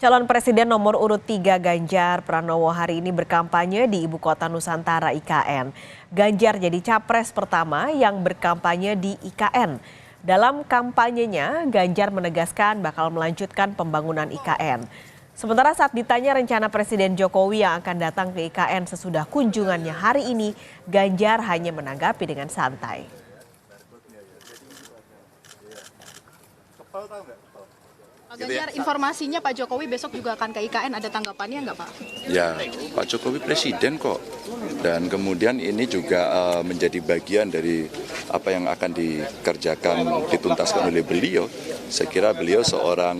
Calon Presiden nomor urut 3 Ganjar Pranowo hari ini berkampanye di Ibu Kota Nusantara IKN. Ganjar jadi capres pertama yang berkampanye di IKN. Dalam kampanyenya, Ganjar menegaskan bakal melanjutkan pembangunan IKN. Sementara saat ditanya rencana Presiden Jokowi yang akan datang ke IKN sesudah kunjungannya hari ini, Ganjar hanya menanggapi dengan santai. Pak Ganjar, informasinya Pak Jokowi besok juga akan ke IKN, ada tanggapannya nggak Pak? Ya, Pak Jokowi presiden kok. Dan kemudian ini juga menjadi bagian dari apa yang akan dikerjakan, dituntaskan oleh beliau. Saya kira beliau seorang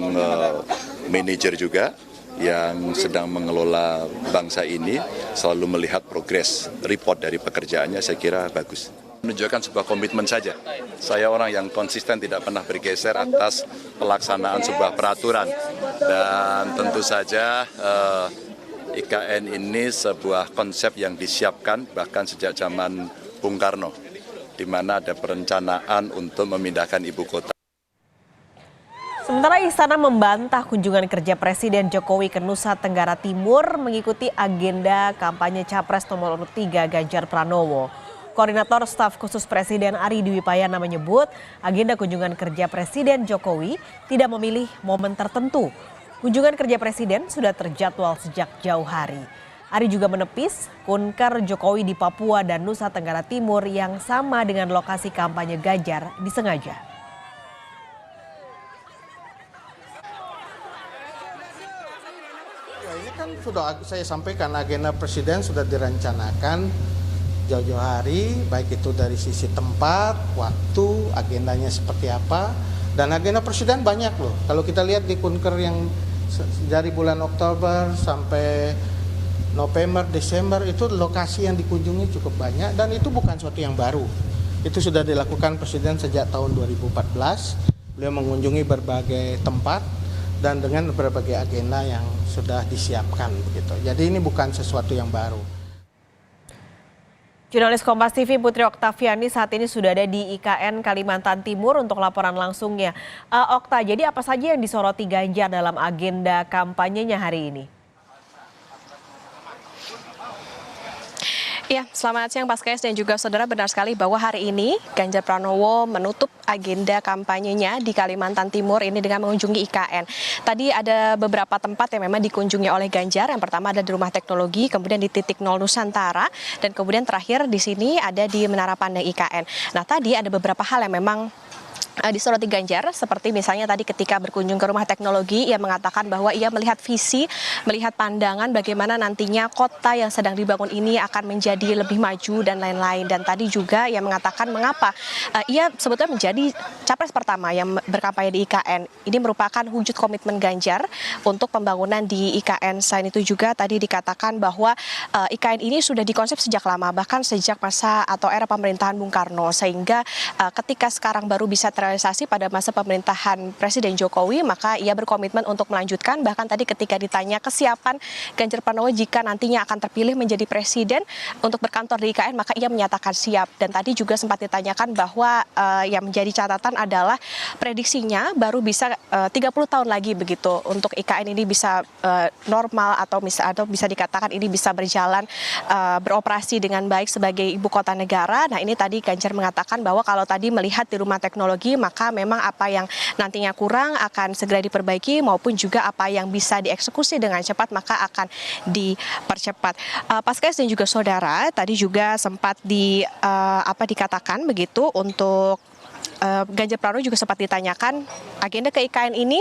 manajer juga yang sedang mengelola bangsa ini, selalu melihat progres, report dari pekerjaannya, saya kira bagus. Menunjukkan sebuah komitmen saja. Saya orang yang konsisten, tidak pernah bergeser atas pelaksanaan sebuah peraturan. Dan tentu saja IKN ini sebuah konsep yang disiapkan bahkan sejak zaman Bung Karno, di mana ada perencanaan untuk memindahkan ibu kota. Sementara Istana membantah kunjungan kerja Presiden Jokowi ke Nusa Tenggara Timur mengikuti agenda kampanye Capres nomor urut 3 Ganjar Pranowo. Koordinator Staf Khusus Presiden Ari Dwi Payana menyebut agenda kunjungan kerja Presiden Jokowi tidak memilih momen tertentu. Kunjungan kerja Presiden sudah terjadwal sejak jauh hari. Ari juga menepis kunker Jokowi di Papua dan Nusa Tenggara Timur yang sama dengan lokasi kampanye Ganjar disengaja. Ya, ini kan sudah saya sampaikan, agenda Presiden sudah direncanakan jauh-jauh hari, baik itu dari sisi tempat, waktu, agendanya seperti apa. Dan agenda Presiden banyak loh. Kalau kita lihat di kunker yang dari bulan Oktober sampai November, Desember, itu lokasi yang dikunjungi cukup banyak dan itu bukan sesuatu yang baru. Itu sudah dilakukan Presiden sejak tahun 2014. Beliau mengunjungi berbagai tempat dan dengan berbagai agenda yang sudah disiapkan begitu. Jadi ini bukan sesuatu yang baru. Jurnalis Kompas TV Putri Oktaviani saat ini sudah ada di IKN Kalimantan Timur untuk laporan langsungnya. Okta, jadi apa saja yang disoroti Ganjar dalam agenda kampanyenya hari ini? Ya, selamat siang Pak Skes dan juga saudara, benar sekali bahwa hari ini Ganjar Pranowo menutup agenda kampanyenya di Kalimantan Timur ini dengan mengunjungi IKN. Tadi ada beberapa tempat yang memang dikunjungi oleh Ganjar. Yang pertama ada di Rumah Teknologi, kemudian di Titik Nol Nusantara, dan kemudian terakhir di sini ada di Menara Pandang IKN. Nah, tadi ada beberapa hal yang memang disoroti Ganjar, seperti misalnya tadi ketika berkunjung ke Rumah Teknologi, ia mengatakan bahwa ia melihat visi, melihat pandangan bagaimana nantinya kota yang sedang dibangun ini akan menjadi lebih maju dan lain-lain. Dan tadi juga ia mengatakan mengapa ia sebetulnya menjadi capres pertama yang berkampanye di IKN. Ini merupakan wujud komitmen Ganjar untuk pembangunan di IKN. Selain itu juga tadi dikatakan bahwa IKN ini sudah dikonsep sejak lama, bahkan sejak masa atau era pemerintahan Bung Karno, sehingga ketika sekarang baru bisa realisasi pada masa pemerintahan Presiden Jokowi, maka ia berkomitmen untuk melanjutkan. Bahkan tadi ketika ditanya kesiapan Ganjar Pranowo jika nantinya akan terpilih menjadi presiden untuk berkantor di IKN, maka ia menyatakan siap. Dan tadi juga sempat ditanyakan bahwa yang menjadi catatan adalah prediksinya baru bisa 30 tahun lagi begitu untuk IKN ini bisa normal atau bisa dikatakan ini bisa berjalan beroperasi dengan baik sebagai ibu kota negara. Nah, ini tadi Ganjar mengatakan bahwa kalau tadi melihat di Rumah Teknologi, maka memang apa yang nantinya kurang akan segera diperbaiki, maupun juga apa yang bisa dieksekusi dengan cepat maka akan dipercepat. Pak Skes dan juga saudara, tadi juga sempat dikatakan begitu untuk Ganjar Pranowo juga sempat ditanyakan agenda ke IKN ini.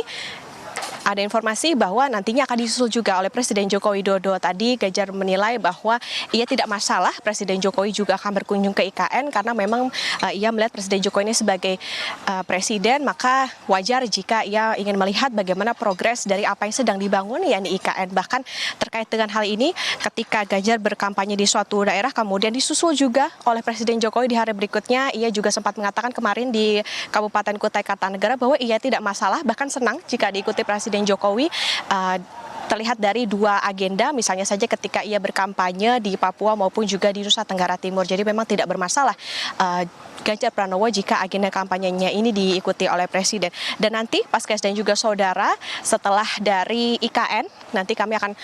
Ada informasi bahwa nantinya akan disusul juga oleh Presiden Joko Widodo. Tadi Ganjar menilai bahwa ia tidak masalah Presiden Jokowi juga akan berkunjung ke IKN karena memang ia melihat Presiden Jokowi ini sebagai presiden, maka wajar jika ia ingin melihat bagaimana progres dari apa yang sedang dibangun yakni IKN. Bahkan terkait dengan hal ini, ketika Ganjar berkampanye di suatu daerah kemudian disusul juga oleh Presiden Jokowi di hari berikutnya, ia juga sempat mengatakan kemarin di Kabupaten Kutai Kartanegara bahwa ia tidak masalah, bahkan senang jika diikuti Presiden Jokowi terlihat dari dua agenda, misalnya saja ketika ia berkampanye di Papua maupun juga di Nusa Tenggara Timur. Jadi memang tidak bermasalah Ganjar Pranowo jika agenda kampanyenya ini diikuti oleh Presiden. Dan nanti Paskes dan juga saudara, setelah dari IKN, nanti kami akan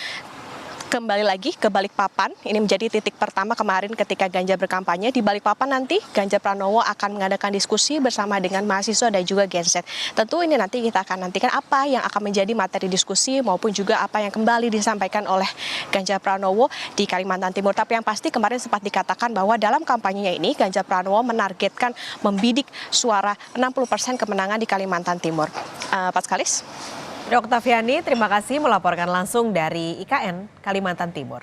kembali lagi ke Balikpapan. Ini menjadi titik pertama kemarin ketika Ganjar berkampanye. Di Balikpapan nanti Ganjar Pranowo akan mengadakan diskusi bersama dengan mahasiswa dan juga genset. Tentu ini nanti kita akan nantikan apa yang akan menjadi materi diskusi maupun juga apa yang kembali disampaikan oleh Ganjar Pranowo di Kalimantan Timur. Tapi yang pasti kemarin sempat dikatakan bahwa dalam kampanyenya ini Ganjar Pranowo menargetkan membidik suara 60% kemenangan di Kalimantan Timur. Pak Skalis. Oktaviani, terima kasih melaporkan langsung dari IKN Kalimantan Timur.